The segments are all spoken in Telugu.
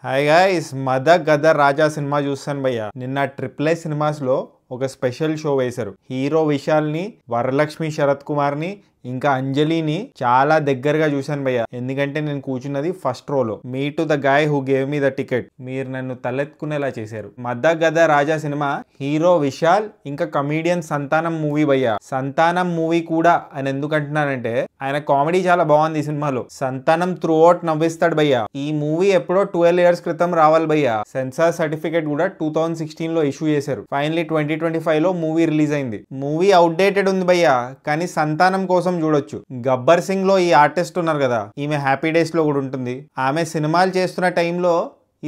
హాయ్ గాయ్స్, మద గద రాజా సినిమా చూస్తాను భయ్య. నిన్న ట్రిపుల్ ఏ సినిమాస్ లో ఒక స్పెషల్ షో వేశారు. హీరో విశాల్ని, వరలక్ష్మి శరత్ కుమార్ని, ఇంకా అంజలిని చాలా దగ్గరగా చూశాను భయ్య. ఎందుకంటే నేను కూర్చున్నది ఫస్ట్ రోలో. Me to the guy who gave me the ticket. మీరు నన్ను తలెత్తుకునేలా చేశారు. మద గద రాజా సినిమా హీరో విశాల్ ఇంకా కమీడియన్ సంతానం మూవీ భయ్య. సంతానం మూవీ కూడా అని ఎందుకు అంటున్నానంటే ఆయన కామెడీ చాలా బాగుంది ఈ సినిమాలో. సంతానం త్రూ అవుట్ నవ్విస్తాడు భయ్య. ఈ మూవీ ఎప్పుడో 12 years క్రితం రావాలి భయ్య. సెన్సార్ సర్టిఫికేట్ కూడా 2016 లో ఇష్యూ చేశారు. ఫైనలీ 2025 లో మూవీ రిలీజ్ అయింది. మూవీ అవుట్డేటెడ్ ఉంది భయ్య, కానీ సంతానం కోసం చూడొచ్చు. గబ్బర్ సింగ్ లో ఈ ఆర్టిస్ట్ ఉన్నారు కదా, ఈమె హ్యాపీ డేస్ లో కూడా ఉంటుంది. ఆమె సినిమాలు చేస్తున్న టైంలో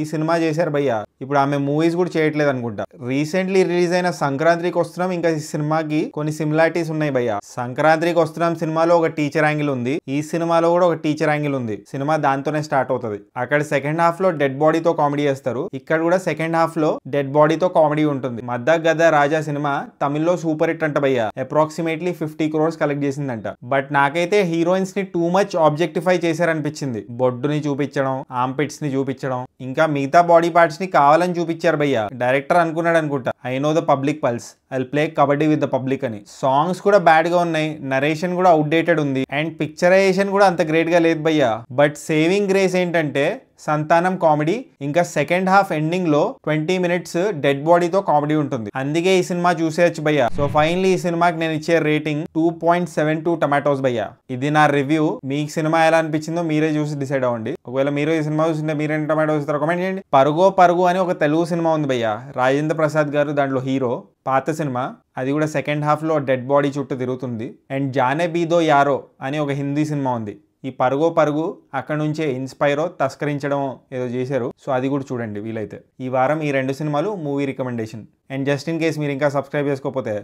ఈ సినిమా చేశారు భయ్య. ఇప్పుడు ఆమె మూవీస్ కూడా చేయట్లేదు అనుకుంటా. రీసెంట్లీ రిలీజ్ అయిన సంక్రాంతికి వస్తున్నాం ఇంకా ఈ సినిమాకి కొన్ని సిమిలారిటీస్ ఉన్నాయి భయ్య. సంక్రాంతికి వస్తున్నాం సినిమాలో ఒక టీచర్ యాంగిల్ ఉంది, ఈ సినిమాలో కూడా ఒక టీచర్ యాంగిల్ ఉంది. సినిమా దాంతోనే స్టార్ట్ అవుతుంది. అక్కడ సెకండ్ హాఫ్ లో డెడ్ బాడీతో కామెడీ చేస్తారు, ఇక్కడ కూడా సెకండ్ హాఫ్ లో డెడ్ బాడీతో కామెడీ ఉంటుంది. మద్ద గద రాజా సినిమా తమిళ్లో సూపర్ హిట్ అంట భయ్య. అప్రాక్సిమేట్లీ 50 crores కలెక్ట్ చేసిందంట. బట్ నాకైతే హీరోయిన్స్ ని టూ మచ్ ఆబ్జెక్టిఫై చేశారనిపించింది. బొడ్డుని చూపించడం, ఆంపిట్స్ ని చూపించడం, ఇంకా మిగతా బాడీ పార్ట్స్ ని కావాలని చూపించారు భయ్య. డైరెక్టర్ అనుకున్నాడు అనుకుంటా, I know the public pulse, I play kabaddi with the public అని. సాంగ్స్ కూడా బ్యాడ్ గా ఉన్నాయి, నరేషన్ కూడా అవుట్డేటెడ్ ఉంది, అండ్ పిక్చరైజేషన్ కూడా అంత గ్రేట్ గా లేదు భయ్య. బట్ సేవింగ్ గ్రేస్ ఏంటంటే సంతానం కామెడీ, ఇంకా సెకండ్ హాఫ్ ఎండింగ్ లో 20 minutes డెడ్ బాడీతో కామెడీ ఉంటుంది. అందుకే ఈ సినిమా చూసేయచ్చు భయ్య. సో ఫైనలీ ఈ సినిమాకి నేను ఇచ్చే రేటింగ్ 2.72 టమాటోస్ భయ్య. ఇది నా రివ్యూ. మీకు సినిమా ఎలా అనిపించిందో మీరే చూసి డిసైడ్ అవ్వండి. ఒకవేళ మీరు ఈ సినిమా చూసింటే మీరేం టమాటోస్ ఇస్తారో కామెంట్ చేయండి. పరుగో పరుగు అని ఒక తెలుగు సినిమా ఉంది భయ్య, రాజేంద్ర ప్రసాద్ గారు దాంట్లో హీరో. పాత సినిమా, అది కూడా సెకండ్ హాఫ్ లో డెడ్ బాడీ చుట్టూ తిరుగుతుంది. అండ్ జానే బీదో యారో అని ఒక హిందీ సినిమా ఉంది. ఈ పరుగో పరుగు అక్కడ నుంచే ఇన్స్పైరో తస్కరించడం ఏదో చేశారు. సో అది కూడా చూడండి వీలైతే. ఈ వారం ఈ 2 సినిమాలు movie recommendation. And just in case మీరు ఇంకా సబ్స్క్రైబ్ చేసుకోకపోతే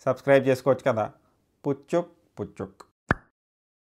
సబ్స్క్రైబ్ చేసుకోవచ్చు కదా. పుచ్చుక్ పుచ్చుక్.